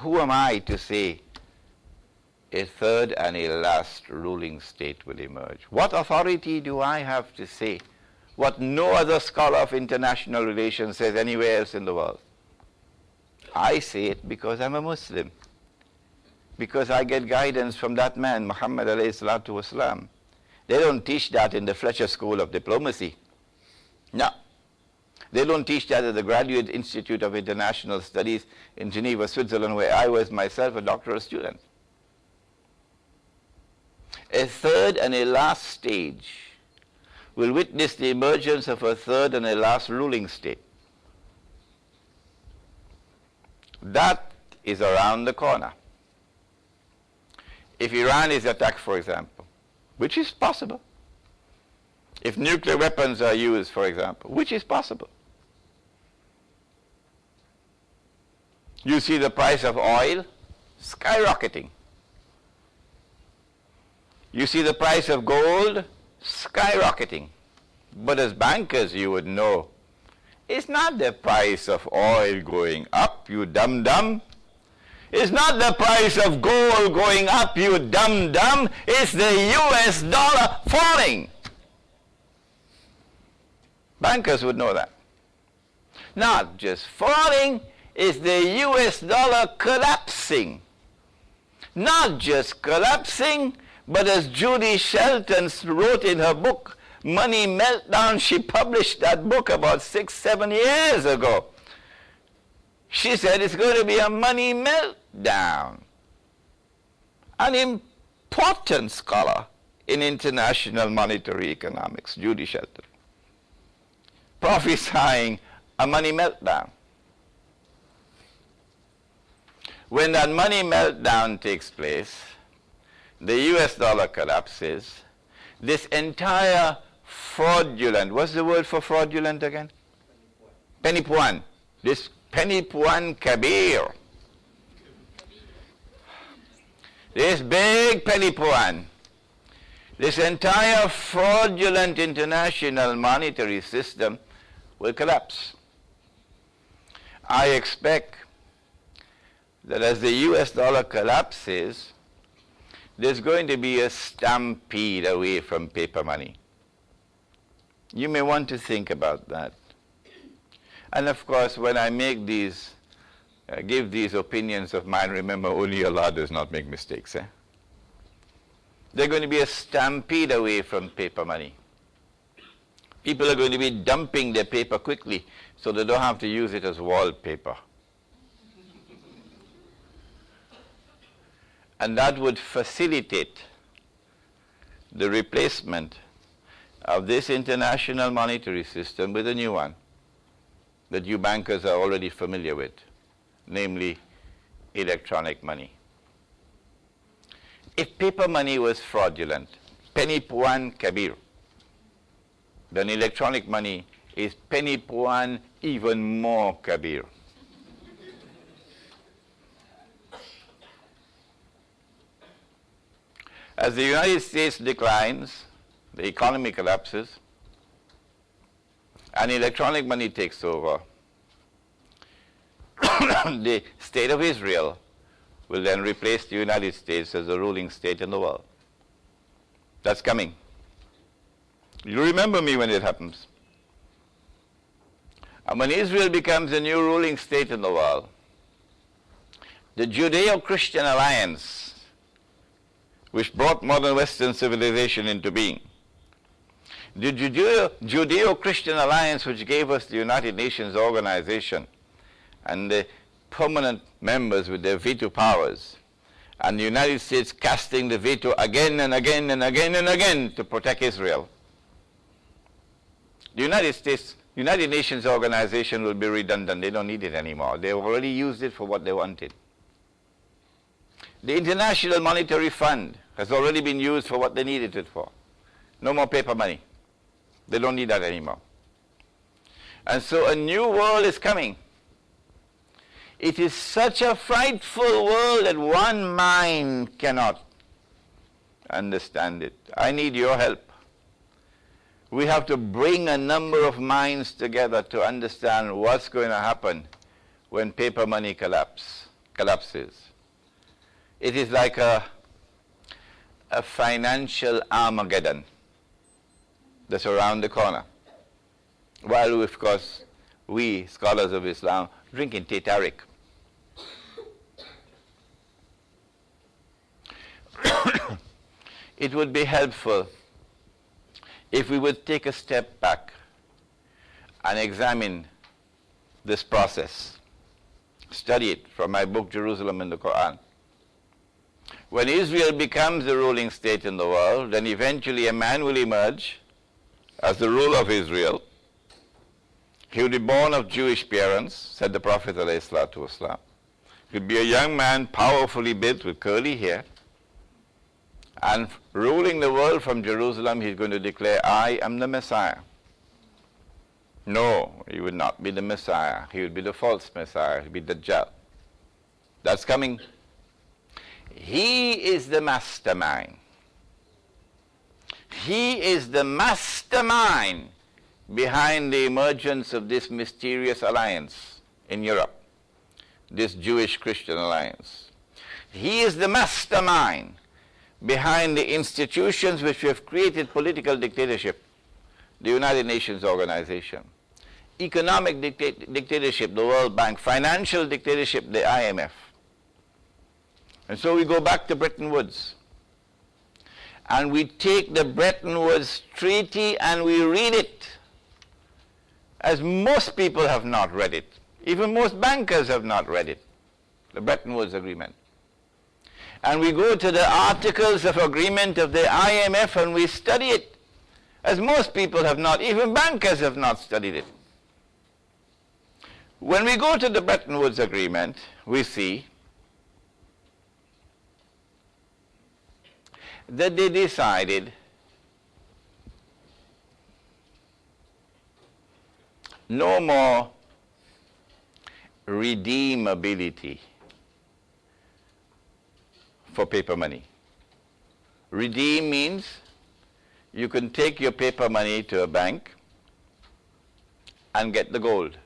who am I to say a third and a last ruling state will emerge? What authority do I have to say what no other scholar of international relations says anywhere else in the world? I say it because I'm a Muslim, because I get guidance from that man, Muhammad alayhi salatu wasalam. They don't teach that in the Fletcher School of Diplomacy. No. They don't teach that at the Graduate Institute of International Studies in Geneva, Switzerland, where I was myself a doctoral student. A third and a last stage will witness the emergence of a third and a last ruling state. That is around the corner. If Iran is attacked, for example, which is possible. If nuclear weapons are used, for example, which is possible. You see the price of oil skyrocketing. You see the price of gold skyrocketing. But as bankers, you would know, it's not the price of oil going up, you dum-dum. It's not the price of gold going up, you dum-dum. It's the US dollar falling. Bankers would know that. Not just falling, it's the US dollar collapsing. Not just collapsing, but as Judy Shelton wrote in her book, Money Meltdown, she published that book about 6-7 years ago. She said it's going to be a money meltdown. An important scholar in international monetary economics, Judy Shelton, prophesying a money meltdown. When that money meltdown takes place, the US dollar collapses, this entire fraudulent, what's the word for fraudulent again? Penny Puan. This Penny Puan Kabir. This big Penny Puan. This entire fraudulent international monetary system will collapse. I expect that as the US dollar collapses, there's going to be a stampede away from paper money. You may want to think about that. And of course, when I make these, give these opinions of mine, remember only Allah does not make mistakes. There's going to be a stampede away from paper money. People are going to be dumping their paper quickly so they don't have to use it as wallpaper. And that would facilitate the replacement of this international monetary system with a new one that you bankers are already familiar with, namely electronic money. If paper money was fraudulent, Penny Puan Kabir, then electronic money is Penny Puan even more Kabir. As the United States declines, the economy collapses, and electronic money takes over, the state of Israel will then replace the United States as the ruling state in the world. That's coming. You remember me when it happens. And when Israel becomes a new ruling state in the world, the Judeo-Christian alliance, which brought modern Western civilization into being, the Judeo-Christian alliance which gave us the United Nations organization and the permanent members with their veto powers, and the United States casting the veto again and again and again and again to protect Israel. The United Nations organization will be redundant. They don't need it anymore. They've already used it for what they wanted. The International Monetary Fund has already been used for what they needed it for. No more paper money. They don't need that anymore. And so a new world is coming. It is such a frightful world that one mind cannot understand it. I need your help. We have to bring a number of minds together to understand what's going to happen when paper money collapses. collapses. It is like a financial Armageddon that's around the corner. While, of course, we, scholars of Islam, drinking Teh Tarik. It would be helpful if we would take a step back and examine this process. Study it from my book, Jerusalem and the Quran. When Israel becomes the ruling state in the world, then eventually a man will emerge as the ruler of Israel. He will be born of Jewish parents, said the Prophet ﷺ. He will be a young man, powerfully built with curly hair. And ruling the world from Jerusalem, he's going to declare, I am the Messiah. No, he would not be the Messiah. He would be the false Messiah. He would be Dajjal. That's coming. He is the mastermind. He is the mastermind behind the emergence of this mysterious alliance in Europe, this Jewish-Christian alliance. He is the mastermind behind the institutions which have created political dictatorship, the United Nations Organization, economic dictatorship, the World Bank, financial dictatorship, the IMF. And so we go back to Bretton Woods, and we take the Bretton Woods Treaty and we read it, as most people have not read it. Even most bankers have not read it, the Bretton Woods Agreement. And we go to the Articles of Agreement of the IMF and we study it, as most people have not, even bankers have not studied it. When we go to the Bretton Woods Agreement, we see that they decided no more redeemability for paper money. Redeem means you can take your paper money to a bank and get the gold.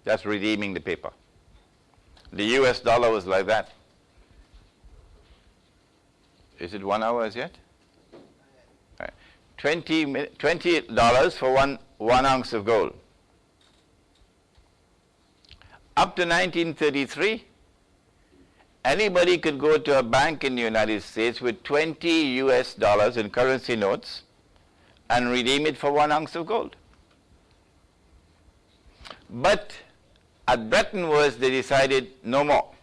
That's redeeming the paper. The US dollar was like that. Is it 1 hour as yet? Right. $20 for one ounce of gold. Up to 1933, anybody could go to a bank in the United States with $20 US in currency notes and redeem it for 1 ounce of gold. But at Bretton Woods, they decided no more.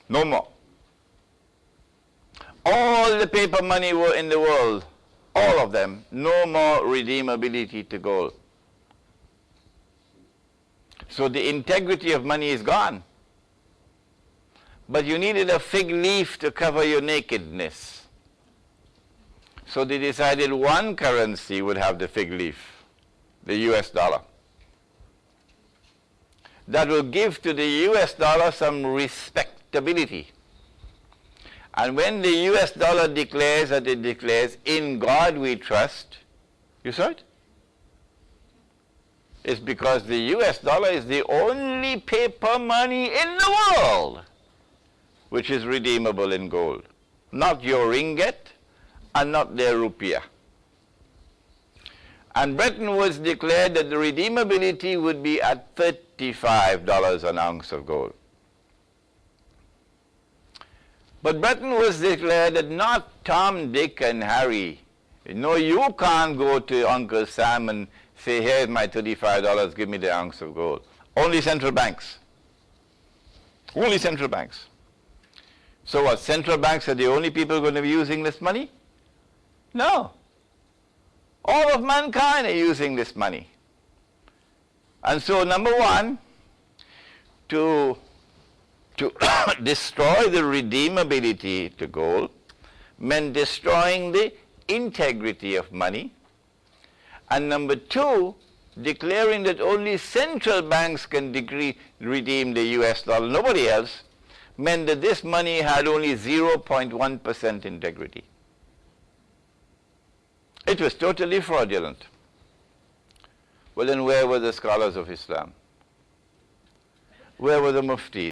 No more. All the paper money in the world, all of them, no more redeemability to gold. So the integrity of money is gone. But you needed a fig leaf to cover your nakedness. So they decided one currency would have the fig leaf, the US dollar. That will give to the US dollar some respectability. And when the US dollar declares that it declares, in God we trust, you saw it? It's because the US dollar is the only paper money in the world which is redeemable in gold. Not your ringgit and not their rupiah. And Bretton Woods declared that the redeemability would be at $35 an ounce of gold. But Bretton Woods declared that not Tom, Dick, and Harry. No, you can't go to Uncle Sam and say, here's my $35, give me the ounce of gold. Only central banks. Only central banks. So what, central banks are the only people going to be using this money? No. All of mankind are using this money. And so number one, to destroy the redeemability to gold meant destroying the integrity of money. And number two, declaring that only central banks can redeem the US dollar, nobody else, meant that this money had only 0.1% integrity. It was totally fraudulent. Well, then where were the scholars of Islam? Where were the muftis?